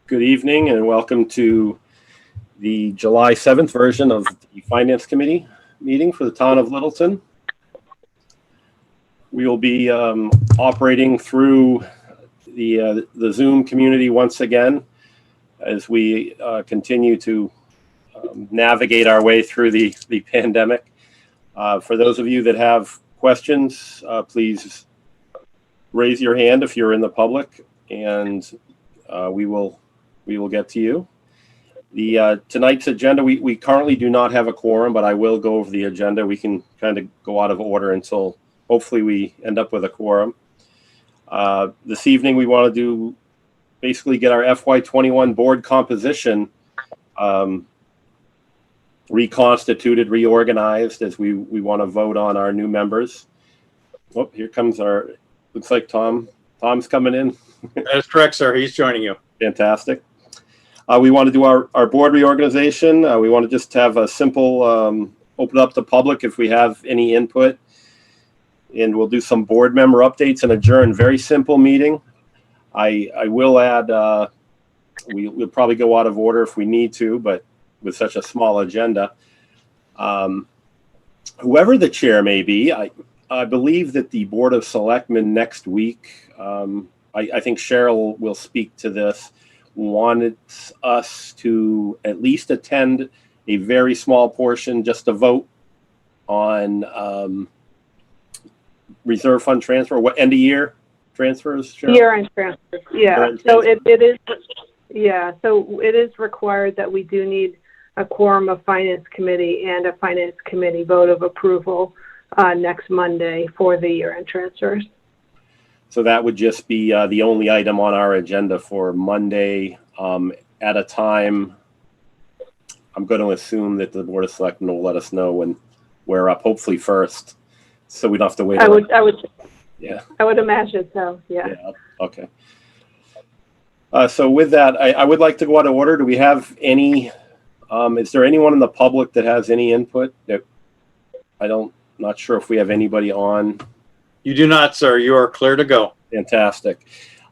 Good evening and welcome to the July 7th version of the Finance Committee meeting for the town of Littleton. We will be operating through the Zoom community once again as we continue to navigate our way through the pandemic. For those of you that have questions, please raise your hand if you're in the public, and we will get to you. The tonight's agenda, we currently do not have a quorum, but I will go over the agenda. We can kind of go out of order until hopefully we end up with a quorum. This evening we want to basically get our FY21 board composition reconstituted, reorganized, as we want to vote on our new members. Oh, here comes looks like Tom's coming in. That's correct, sir. He's joining you. Fantastic. We want to do our board reorganization. We want to just have a simple open up to public if we have any input. And we'll do some board member updates and adjourn. Very simple meeting. I will add, we'll probably go out of order if we need to, but with such a small agenda. Whoever the chair may be, I believe that the Board of Selectmen next week, I think Cheryl will speak to this, wanted us to at least attend a very small portion, just to vote on reserve fund transfer. What, end of year transfers, Cheryl? Year-end transfers, yeah. So it is, yeah. So it is required that we do need a quorum of Finance Committee and a Finance Committee vote of approval next Monday for the year-end transfers. So that would just be the only item on our agenda for Monday at a time. I'm going to assume that the Board of Selectmen will let us know when we're up, hopefully first, so we don't have to wait. Yeah. I would imagine so. Yeah. Okay. So with that, I would like to go out of order. Do we have any? Is there anyone in the public that has any input? That not sure if we have anybody on. You do not, sir. You are clear to go. Fantastic.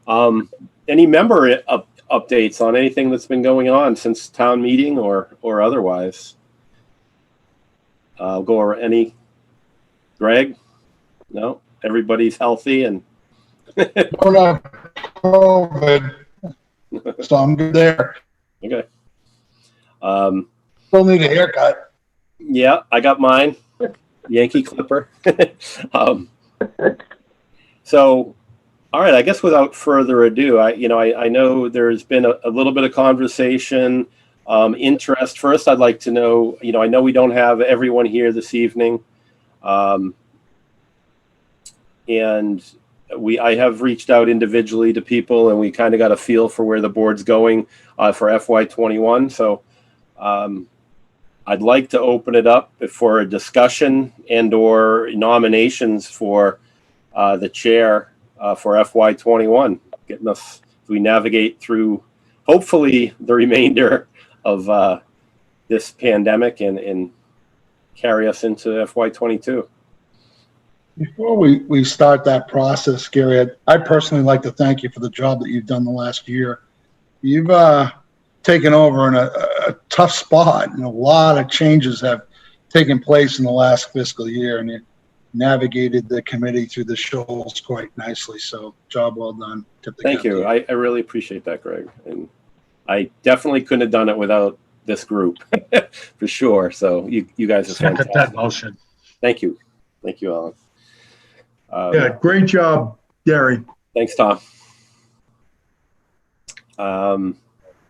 Any member updates on anything that's been going on since town meeting or otherwise? I'll go over any. Greg? No? Everybody's healthy and Don't have COVID, so I'm good there. okay. Still need a haircut. Yeah, I got mine. Yankee Clipper. So, all right, I guess without further ado, I know there's been a little bit of conversation, interest. First, I'd like to know, I know we don't have everyone here this evening. And I have reached out individually to people, and we kind of got a feel for where the board's going for FY21. So I'd like to open it up for a discussion and or nominations for the chair for FY21, getting us as we navigate through hopefully the remainder of this pandemic and carry us into FY22. Before we start that process, Gary, I personally like to thank you for the job that you've done the last year. You've taken over in a tough spot, and a lot of changes have taken place in the last fiscal year, and you navigated the committee through the shoals quite nicely. So, job well done. Thank you. I really appreciate that, Greg. And I definitely couldn't have done it without this group, for sure. So you guys are fantastic. That motion. Thank you. Thank you, Alan. Yeah, great job, Gary. Thanks, Tom.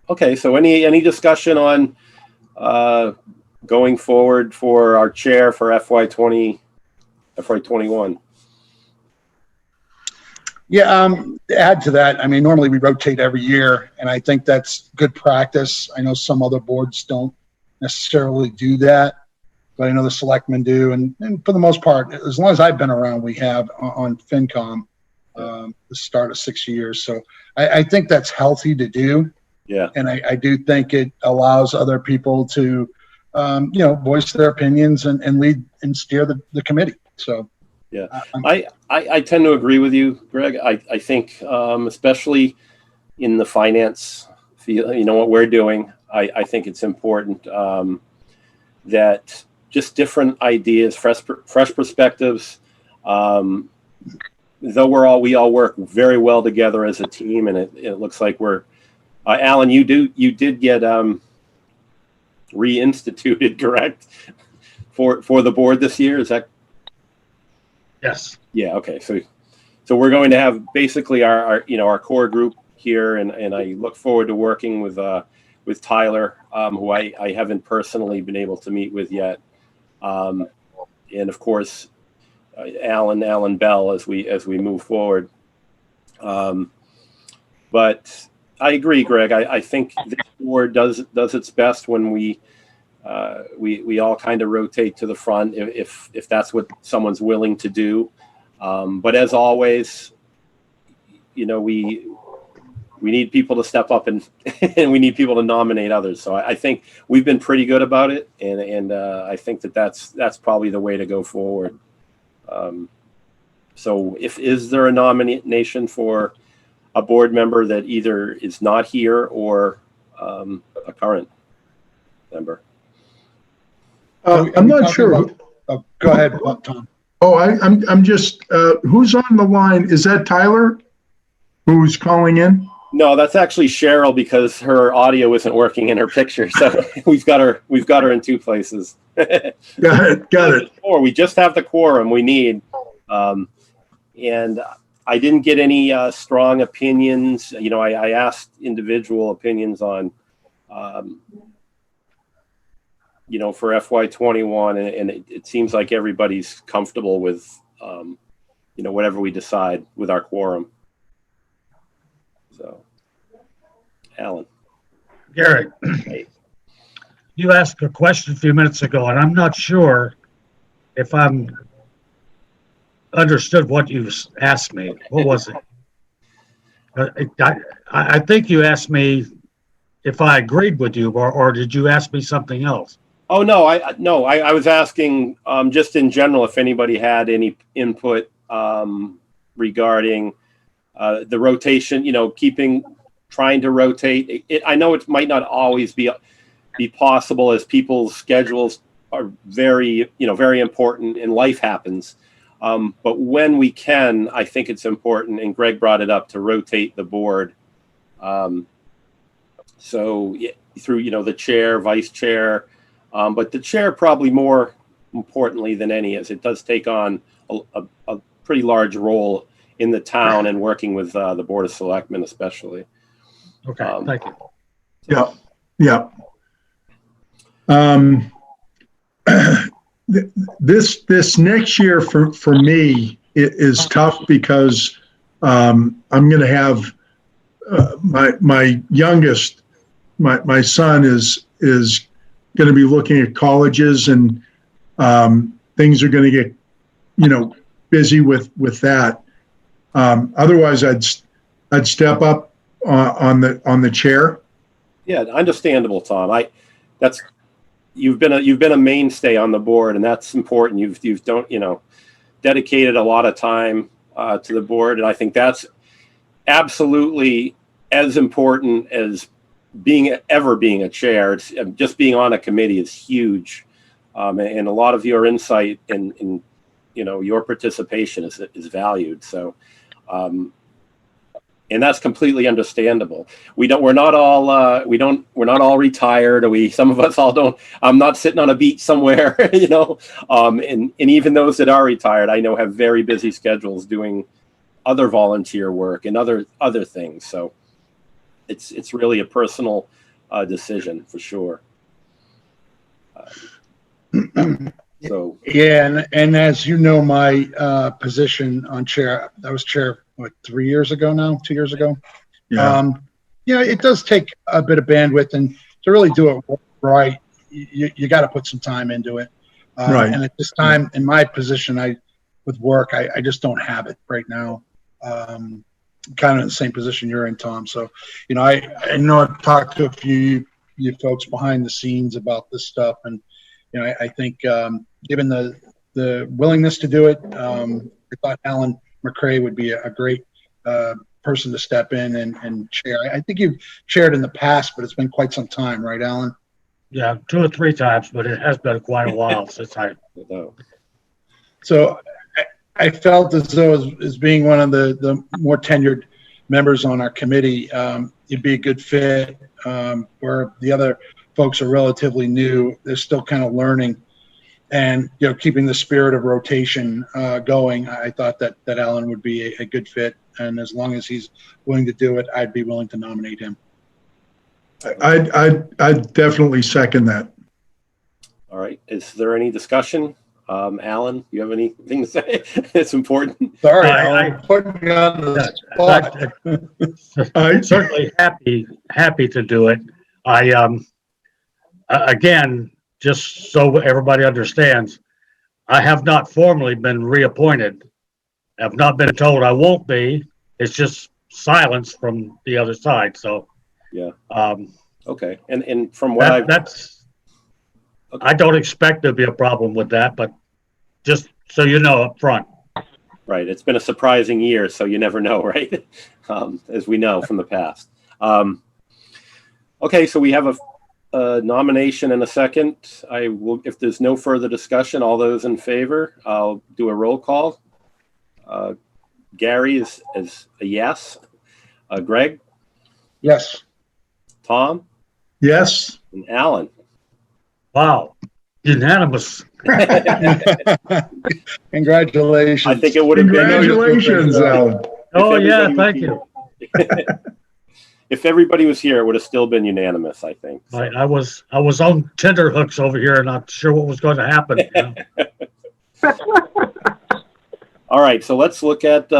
Okay, so any discussion on going forward for our chair for FY21? Yeah, to add to that, I mean, normally we rotate every year, and I think that's good practice. I know some other boards don't necessarily do that, but I know the selectmen do. And for the most part, as long as I've been around, we have on Fincom the start of 6 years. So I think that's healthy to do. Yeah. And I do think it allows other people to, voice their opinions and lead and steer the committee. So. Yeah, I tend to agree with you, Greg. I think especially in the finance feel, what we're doing. I think it's important that just different ideas, fresh perspectives. Though we all work very well together as a team, and it looks like we're. Alan, you did get reinstituted, correct? For the board this year, is that? Yes. Yeah. Okay. So we're going to have basically our core group here, and I look forward to working with Tyler, who I haven't personally been able to meet with yet, and of course Alan Bell as we move forward. But I agree, Greg. I think this board does its best when we all kind of rotate to the front if that's what someone's willing to do. But as always, we need people to step up and we need people to nominate others. So I think we've been pretty good about it, and I think that's probably the way to go forward. So is there a nomination for a board member that either is not here or a current member? I'm not sure. Go ahead, Tom. Oh, I'm just, who's on the line? Is that Tyler who's calling in? No, that's actually Cheryl, because her audio isn't working in her picture. So we've got her in two places. Got it. Or we just have the quorum we need. And I didn't get any strong opinions. I asked individual opinions on, for FY21, and it seems like everybody's comfortable with, whatever we decide with our quorum. So, Alan. Gary, you asked a question a few minutes ago, and I'm not sure if I'm understood what you asked me. What was it? I think you asked me if I agreed with you, or did you ask me something else? Oh, no, I was asking just in general if anybody had any input regarding the rotation, trying to rotate. I know it might not always be possible, as people's schedules are very important and life happens. But when we can, I think it's important, and Greg brought it up, to rotate the board. So through, the chair, vice chair, but the chair probably more importantly than any, as it does take on a pretty large role in the town and working with the Board of Selectmen especially. Okay, thank you. Yeah. This next year for me is tough, because I'm going to have my youngest, my son is going to be looking at colleges, and things are going to get busy with that. Otherwise, I'd step up on the chair. Yeah, understandable, Tom. You've been a mainstay on the board, and that's important. You've dedicated a lot of time to the board, and I think that's absolutely as important as being a chair. It's, just being on a committee is huge, and a lot of your insight and your participation is valued. So. And that's completely understandable. We're not all retired, or some of us all don't. I'm not sitting on a beach somewhere, and even those that are retired, I know, have very busy schedules doing other volunteer work and other things. So it's really a personal decision for sure. So yeah, and as you know, my position on chair, I was chair 3 years ago now, 2 years ago. Yeah. It does take a bit of bandwidth, and to really do it right, you got to put some time into it. Right. And at this time, in my position, with work, I just don't have it right now. Kind of in the same position you're in, Tom. So, I know I've talked to a few you folks behind the scenes about this stuff, and I think given the willingness to do it, I thought Alan McCrae would be a great person to step in and chair. I think you've chaired in the past, but it's been quite some time, right, Alan? Yeah, 2 or 3 times, but it has been quite a while since I. No. So I felt as though as being one of the more tenured members on our committee, you'd be a good fit, where the other folks are relatively new. They're still kind of learning, and keeping the spirit of rotation going. I thought that Alan would be a good fit, and as long as he's willing to do it, I'd be willing to nominate him. I'd definitely second that. All right. Is there any discussion? Alan, you have anything to say? It's important. Sorry, I- Alan, putting you on the spot. I'm certainly happy to do it. Again, just so everybody understands, I have not formally been reappointed. I've not been told I won't be. It's just silence from the other side. So, Yeah. um, Okay. And from what that's, I don't expect there'll be a problem with that, but just so you know up front. right. It's been a surprising year, so you never know, right? As we know from the past. Okay. So we have a nomination and a second. I will, if there's no further discussion, all those in favor, I'll do a roll call. Gary is a yes. Greg, Yes. Tom, Yes. and Alan. Wow. Unanimous. Congratulations. I think it would have been. Congratulations, Alan. Oh, yeah, everybody thank was you. here. If everybody was here, it would have still been unanimous, I think. So. I was on tenterhooks over here, not sure what was going to happen. All right, so let's look at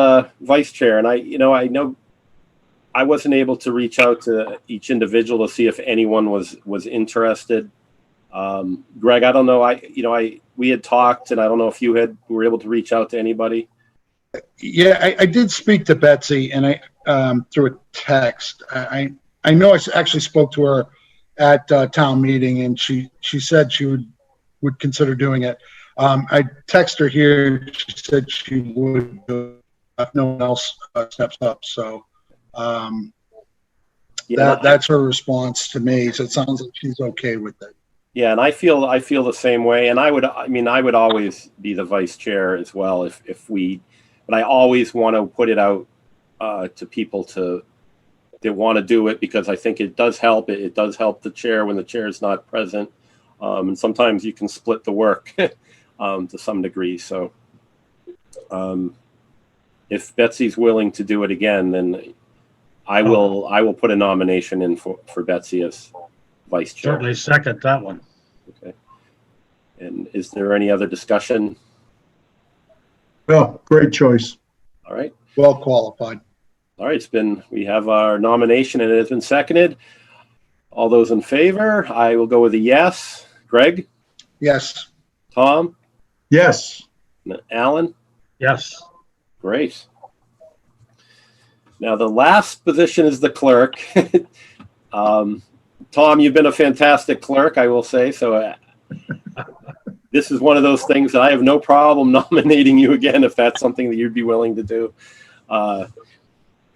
vice chair. And I know I wasn't able to reach out to each individual to see if anyone was interested. Greg, I don't know. We had talked, and I don't know if you were able to reach out to anybody. Yeah, I did speak to Betsy, and I through a text. I know I actually spoke to her at town meeting, and she said she would consider doing it. I texted her here. She said she would if no one else steps up. So that's her response to me. So it sounds like she's okay with it. Yeah, and I feel the same way. And I would always be the vice chair as well but I always want to put it out to people that want to do it, because I think it does help. It does help the chair when the chair is not present, and sometimes you can split the work to some degree. So, if Betsy's willing to do it again, then I will put a nomination in for Betsy as vice chair. Certainly second that one. Okay. And is there any other discussion? Well, great choice. All right. Well qualified. All right. We have our nomination and it has been seconded. All those in favor, I will go with a yes. Greg, Yes. Tom, Yes. and Alan. Yes. Great. Now the last position is the clerk. Tom, you've been a fantastic clerk, I will say. So this is one of those things that I have no problem nominating you again if that's something that you'd be willing to do.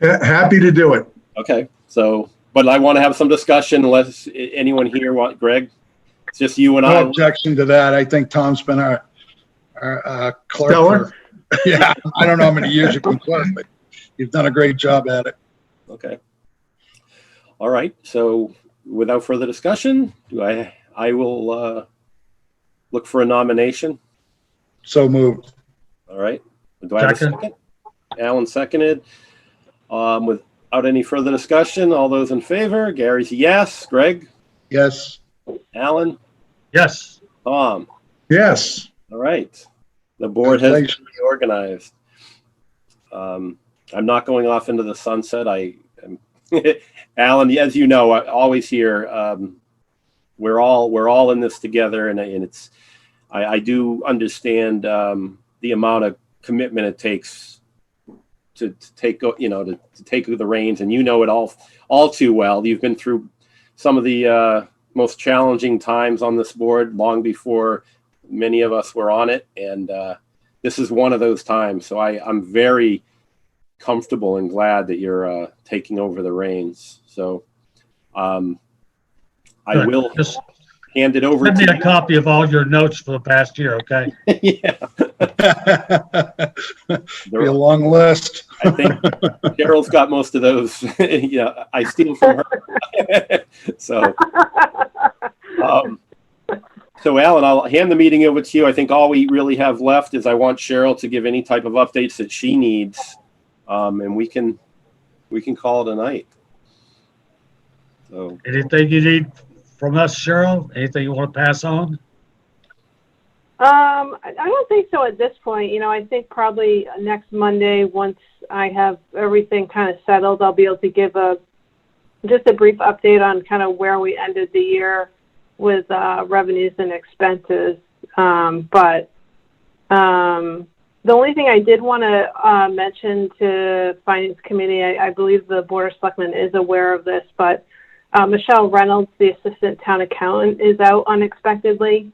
Happy to do it. Okay. So, but I want to have some discussion unless anyone here Greg, it's just you and No I. objection to that. I think Tom's been our clerk. Stellar. Yeah, I don't know how many years you've been clerk, but you've done a great job at it. Okay. All right. So without further discussion, I will look for a nomination. So moved. All right. Do I have a second? Alan seconded. Without any further discussion, all those in favor, Gary's a yes. Greg, Yes. Alan, Yes. Tom. Yes. All right. The board has been reorganized. I'm not going off into the sunset. Alan, as you know, I always hear we're all in this together, and it's I do understand the amount of commitment it takes to take the reins, and it all too well. You've been through some of the most challenging times on this board long before many of us were on it, and this is one of those times. So I'm very comfortable and glad that you're taking over the reins. So I Good. will Just hand it over send to me a you. copy of all your notes for the past year, okay? Yeah, Be a long list. I think Cheryl's got most of those. Yeah, I steal from her. So, so Alan, I'll hand the meeting over to you. I think all we really have left is I want Cheryl to give any type of updates that she needs, and we can call it a night. So, Anything you need from us, Cheryl? Anything you want to pass on? I don't think so at this point. You know, I think probably next Monday, once I have everything kind of settled, I'll be able to give just a brief update on kind of where we ended the year with revenues and expenses. But the only thing I did want to mention to Finance Committee, I believe the Board of Selectmen is aware of this, but Michelle Reynolds, the Assistant Town Accountant, is out unexpectedly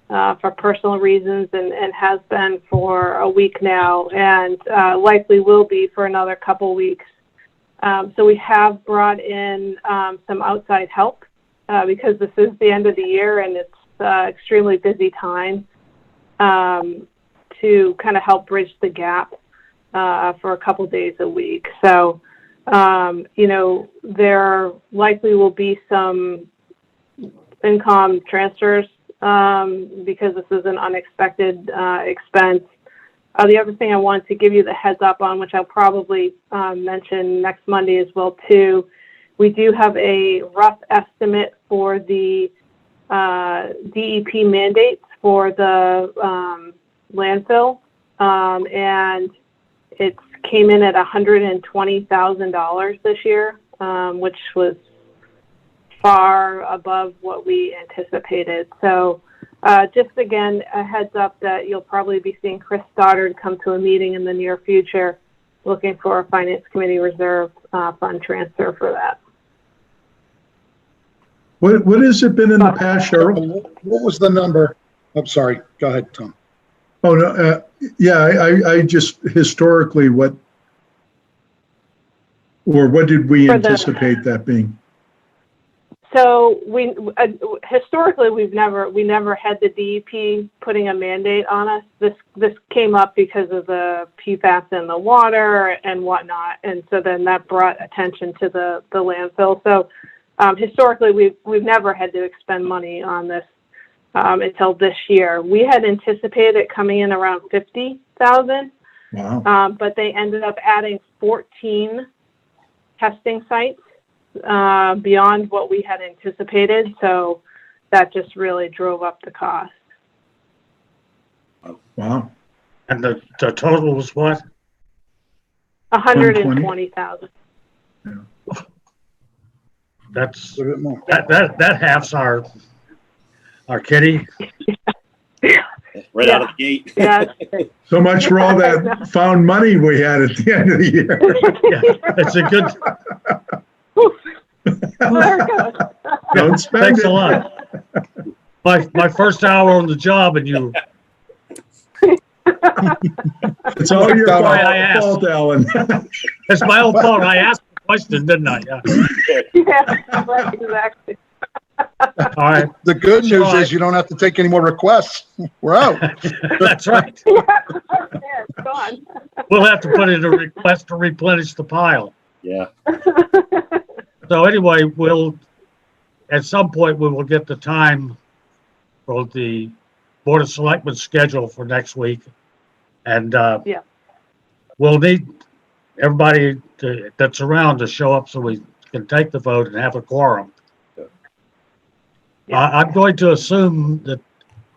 for personal reasons and has been for a week now, and likely will be for another couple weeks. So we have brought in some outside help because this is the end of the year and it's extremely busy time to kind of help bridge the gap for a couple days a week. So, you know, there likely will be some Fincom transfers because this is an unexpected expense. The other thing I wanted to give you the heads up on, which I'll probably mention next Monday as well too, we do have a rough estimate for the DEP mandates for the landfill, and it came in at $120,000 this year, which was far above what we anticipated. So just again, a heads up that you'll probably be seeing Chris Stoddard come to a meeting in the near future looking for a Finance Committee reserve fund transfer for that. What has it been in the past, Cheryl? What was the number? I'm sorry. Go ahead, Tom. Oh, no, yeah, I just historically what did we anticipate that being? So we historically we never had the DEP putting a mandate on us. This came up because of the PFAS in the water and whatnot, and so then that brought attention to the landfill. So historically we've never had to expend money on this until this year. We had anticipated it coming in around $50,000, but they ended up adding 14 testing sites beyond what we had anticipated, so that just really drove up the cost. Wow. And the total was what? $120,000. Yeah. That's A bit more. that halves our kitty. right out of the gate. Yeah. So much for all that found money we had at the end of the year. Yeah, it's a good. There it goes. Don't spend Thanks it. a lot. My first hour on the job, and you. It's all your That's why I asked. fault, Alan. It's my own fault. I asked the question, didn't I? Yeah. Yeah, right, exactly. All right. The good Sure. news is you don't have to take any more requests. We're out. That's right. Yeah, it's gone. We'll have to put in a request to replenish the pile. Yeah. So anyway, at some point, we will get the time for the Board of Selectmen's schedule for next week. And Yeah. we'll need everybody that's around to show up so we can take the vote and have a quorum. Yeah. I'm going to assume that,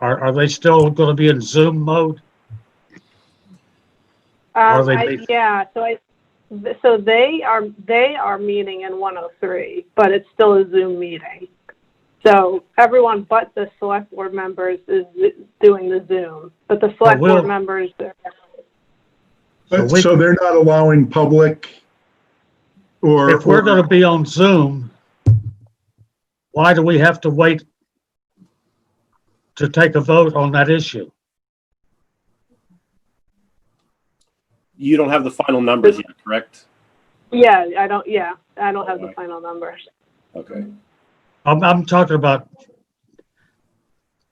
are they still going to be in Zoom mode? Are they- Yeah, so they are meeting in 103, but it's still a Zoom meeting. So everyone but the select board members is doing the Zoom, but the select board members are. So they're not allowing public or. If we're going to be on Zoom, why do we have to wait to take a vote on that issue? you don't have the final numbers yet, correct? I don't have the final numbers. Okay. I'm talking about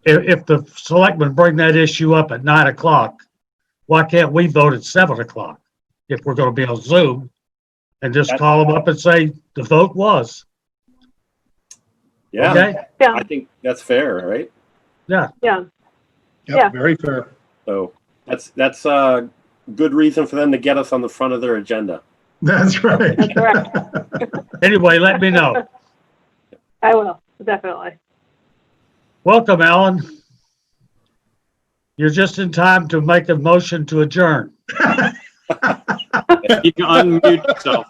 if the selectmen bring that issue up at 9 o'clock, why can't we vote at 7 o'clock? If we're gonna be on Zoom and just call them up and say the vote was, Yeah, okay? Yeah, I think that's fair, right? yeah. Yep, Yeah. very fair. So that's a good reason for them to get us on the front of their agenda. That's right. That's right. Anyway, let me know. I will, definitely. Welcome, Alan. You're just in time to make a motion to adjourn. You can unmute yourself.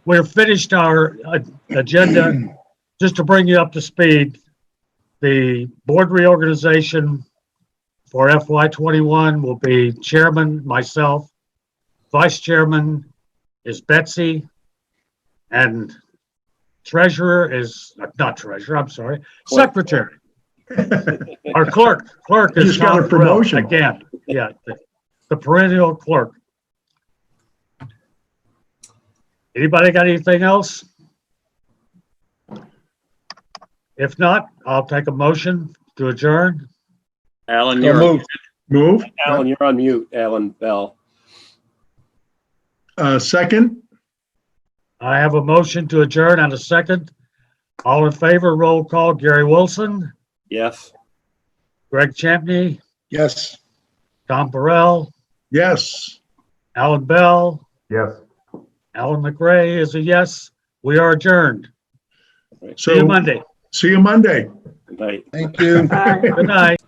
We're finished our agenda. Just to bring you up to speed, the board reorganization for FY21 will be chairman, myself, vice chairman is Betsy, and treasurer is, not treasurer, I'm sorry, secretary. Our clerk is Just got a Tom Burrell promotion. again. Yeah, the perennial clerk. Anybody got anything else? If not, I'll take a motion to adjourn. Alan, So you're moved. Move. Alan, you're on mute, Alan Bell. Second. I have a motion to adjourn and a second. All in favor, roll call. Gary Wilson, Yes. Greg Champney, Yes. Tom Burrell, Yes. Alan Bell, Yes. Alan McRae is a yes. We are adjourned. See you So Monday. see you Monday. Good night. Thank you. Bye. Good night.